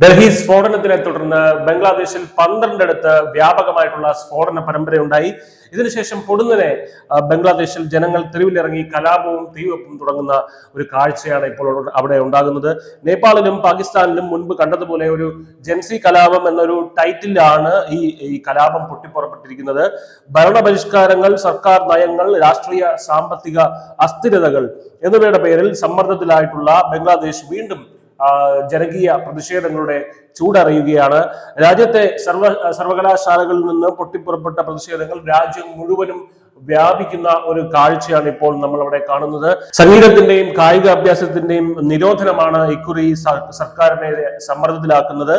ഡൽഹി സ്ഫോടനത്തിനെ തുടർന്ന് ബംഗ്ലാദേശിൽ 12 വ്യാപകമായിട്ടുള്ള സ്ഫോടന പരമ്പരയുണ്ടായി. ഇതിനുശേഷം പൊടുന്നനെ ബംഗ്ലാദേശിൽ ജനങ്ങൾ തെരുവിലിറങ്ങി കലാപവും തീവെപ്പും തുടങ്ങുന്ന ഒരു കാഴ്ചയാണ് ഇപ്പോൾ അവിടെ ഉണ്ടാകുന്നത്. നേപ്പാളിലും പാകിസ്ഥാനിലും മുൻപ് കണ്ടതുപോലെ ഒരു ജൻസി കലാപം എന്നൊരു ടൈറ്റിലാണ് ഈ കലാപം പൊട്ടിപ്പുറപ്പെട്ടിരിക്കുന്നത്. ഭരണപരിഷ്കാരങ്ങൾ, സർക്കാർ നയങ്ങൾ, രാഷ്ട്രീയ സാമ്പത്തിക അസ്ഥിരതകൾ എന്നിവയുടെ പേരിൽ സമ്മർദ്ദത്തിലായിട്ടുള്ള ബംഗ്ലാദേശ് വീണ്ടും ജനകീയ പ്രതിഷേധങ്ങളുടെ ചൂടറിയുകയാണ്. രാജ്യത്തെ സർവകലാശാലകളിൽ നിന്ന് പൊട്ടിപ്പുറപ്പെട്ട പ്രതിഷേധങ്ങൾ രാജ്യം മുഴുവനും വ്യാപിക്കുന്ന ഒരു കാഴ്ചയാണ് ഇപ്പോൾ നമ്മൾ അവിടെ കാണുന്നത്. സംഗീതത്തിന്റെയും കായിക അഭ്യാസത്തിന്റെയും നിരോധനമാണ് ഇക്കുറി സർക്കാരിനെ സമ്മർദ്ദത്തിലാക്കുന്നത്.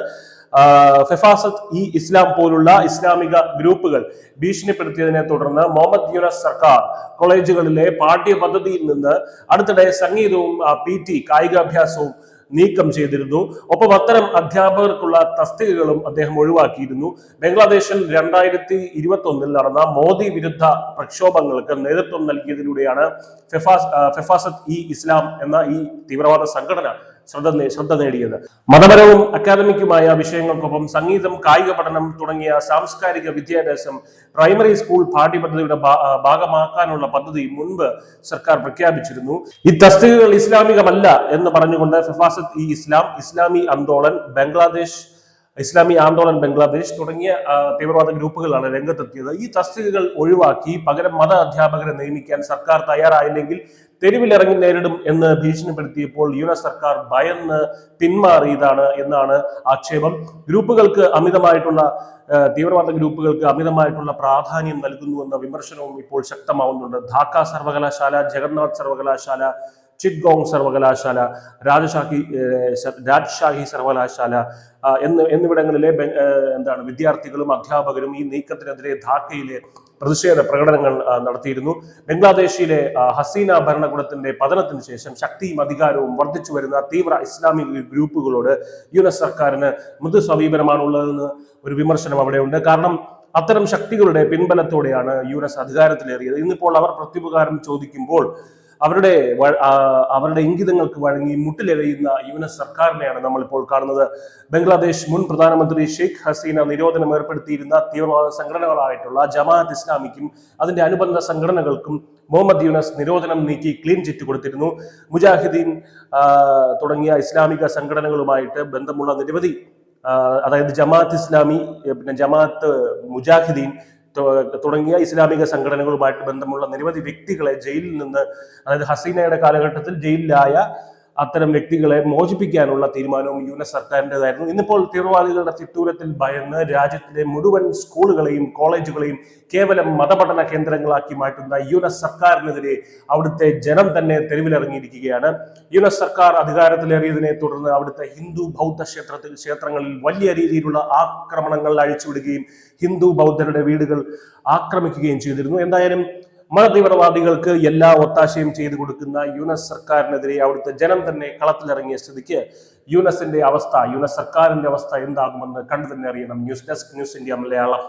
ഫെഫാസത്ത് ഇ ഇസ്ലാം പോലുള്ള ഇസ്ലാമിക ഗ്രൂപ്പുകൾ ഭീഷണിപ്പെടുത്തിയതിനെ തുടർന്ന് മുഹമ്മദ് യൂനസ് സർക്കാർ കോളേജുകളിലെ പാഠ്യ പദ്ധതിയിൽ നിന്ന് അടുത്തിടെ സംഗീതവും PT കായികാഭ്യാസവും നീക്കം ചെയ്തിരുന്നു. ഒപ്പം അത്തരം അധ്യാപകർക്കുള്ള തസ്തികകളും അദ്ദേഹം ഒഴിവാക്കിയിരുന്നു. ബംഗ്ലാദേശിൽ 2021 നടന്ന മോദി വിരുദ്ധ പ്രക്ഷോഭങ്ങൾക്ക് നേതൃത്വം നൽകിയതിലൂടെയാണ് ഫെഫാസത്ത് ഇ ഇസ്ലാം എന്ന ഈ തീവ്രവാദ സംഘടന ശ്രദ്ധ നേടിയത്. മതപരവും അക്കാദമിക്കുമായ വിഷയങ്ങൾക്കൊപ്പം സംഗീതം, കായിക പഠനം തുടങ്ങിയ സാംസ്കാരിക വിദ്യാഭ്യാസം പ്രൈമറി സ്കൂൾ പാഠ്യപദ്ധതിയുടെ ഭാഗമാക്കാനുള്ള പദ്ധതി മുൻപ് സർക്കാർ പ്രഖ്യാപിച്ചിരുന്നു. ഈ തസ്തികകൾ ഇസ്ലാമികമല്ല എന്ന് പറഞ്ഞുകൊണ്ട് ഫെഫാസത്ത് ഇ ഇസ്ലാം, ഇസ്ലാമി ആന്തോളൻ ബംഗ്ലാദേശ് തുടങ്ങിയ തീവ്രവാദ ഗ്രൂപ്പുകളാണ് രംഗത്തെത്തിയത്. ഈ തസ്തികകൾ ഒഴിവാക്കി പകരം മത അധ്യാപകരെ നിയമിക്കാൻ സർക്കാർ തയ്യാറായില്ലെങ്കിൽ തെരുവിലിറങ്ങി നേരിടും എന്ന് ഭീഷണിപ്പെടുത്തിയപ്പോൾ യൂനസ് സർക്കാർ ഭയന്ന് പിന്മാറിയതാണ് എന്നാണ് ആക്ഷേപം. തീവ്രവാദ ഗ്രൂപ്പുകൾക്ക് അമിതമായിട്ടുള്ള പ്രാധാന്യം നൽകുന്നുവെന്ന വിമർശനവും ഇപ്പോൾ ശക്തമാവുന്നുണ്ട്. ധാക്ക സർവകലാശാല, ജഗന്നാഥ് സർവകലാശാല, ചിറ്റ്ഗോങ് സർവകലാശാല, രാജ്ഷാഹി സർവകലാശാല എന്നിവിടങ്ങളിലെ വിദ്യാർത്ഥികളും അധ്യാപകരും ഈ നീക്കത്തിനെതിരെ ധാക്കയിലെ പ്രതിഷേധ പ്രകടനങ്ങൾ നടത്തിയിരുന്നു. ബംഗ്ലാദേശിലെ ഹസീന ഭരണകൂടത്തിന്റെ പതനത്തിന് ശേഷം ശക്തിയും അധികാരവും വർദ്ധിച്ചു വരുന്ന തീവ്ര ഇസ്ലാമിക ഗ്രൂപ്പുകളോട് യൂനസ് സർക്കാരിന് മൃദു സമീപനമാണുള്ളതെന്ന് ഒരു വിമർശനം അവിടെയുണ്ട്. കാരണം അത്തരം ശക്തികളുടെ പിൻബലത്തോടെയാണ് യൂനസ് അധികാരത്തിലേറിയത്. ഇന്നിപ്പോൾ അവർ പ്രത്യുപകാരം ചോദിക്കുമ്പോൾ അവരുടെ ഇംഗിതങ്ങൾക്ക് വഴങ്ങി മുട്ടിലെറിയുന്ന യൂനസ് സർക്കാരിനെയാണ് നമ്മൾ ഇപ്പോൾ കാണുന്നത്. ബംഗ്ലാദേശ് മുൻ പ്രധാനമന്ത്രി ഷെയ്ഖ് ഹസീന നിരോധനം ഏർപ്പെടുത്തിയിരുന്ന തീവ്രവാദ സംഘടനകളായിട്ടുള്ള ജമാഅത്ത് ഇസ്ലാമിക്കും അതിന്റെ അനുബന്ധ സംഘടനകൾക്കും മുഹമ്മദ് യൂനസ് നിരോധനം നീക്കി ക്ലീൻ ചിറ്റ് കൊടുത്തിരുന്നു. മുജാഹിദീൻ തുടങ്ങിയ ഇസ്ലാമിക സംഘടനകളുമായിട്ട് ബന്ധമുള്ള നിരവധി, അതായത് ജമാഅത്ത് ഇസ്ലാമി, പിന്നെ ജമാഅത്ത് മുജാഹിദീൻ തുടങ്ങിയ ഇസ്ലാമിക സംഘടനകളുമായിട്ട് ബന്ധമുള്ള നിരവധി വ്യക്തികളെ ജയിലിൽ നിന്ന്, അതായത് ഹസീനയുടെ കാലഘട്ടത്തിൽ ജയിലിലായ അത്തരം വ്യക്തികളെ മോചിപ്പിക്കാനുള്ള തീരുമാനവും യൂനസ് സർക്കാരിൻ്റെതായിരുന്നു. ഇന്നിപ്പോൾ തീവ്രവാദികളുടെ തിട്ടൂരത്തിൽ ഭയന്ന് രാജ്യത്തിലെ മുഴുവൻ സ്കൂളുകളെയും കോളേജുകളെയും കേവലം മതപഠന കേന്ദ്രങ്ങളാക്കി മാറ്റുന്ന യൂനസ് സർക്കാരിനെതിരെ അവിടുത്തെ ജനം തന്നെ തെരുവിലിറങ്ങിയിരിക്കുകയാണ്. യൂനസ് സർക്കാർ അധികാരത്തിലേറിയതിനെ തുടർന്ന് അവിടുത്തെ ഹിന്ദു ബൗദ്ധ ക്ഷേത്രങ്ങളിൽ വലിയ രീതിയിലുള്ള ആക്രമണങ്ങൾ അഴിച്ചുവിടുകയും ഹിന്ദു ബൗദ്ധരുടെ വീടുകൾ ആക്രമിക്കുകയും ചെയ്തിരുന്നു. എന്തായാലും മതതീവ്രവാദികൾക്ക് എല്ലാ ഒത്താശയും ചെയ്തു കൊടുക്കുന്ന യൂനസ് സർക്കാരിനെതിരെ അവിടുത്തെ ജനം തന്നെ കളത്തിലിറങ്ങിയ സ്ഥിതിക്ക് യൂനസ് സർക്കാരിന്റെ അവസ്ഥ എന്താകുമെന്ന് കണ്ടു തന്നെ അറിയണം. News desk, news India Malayalam.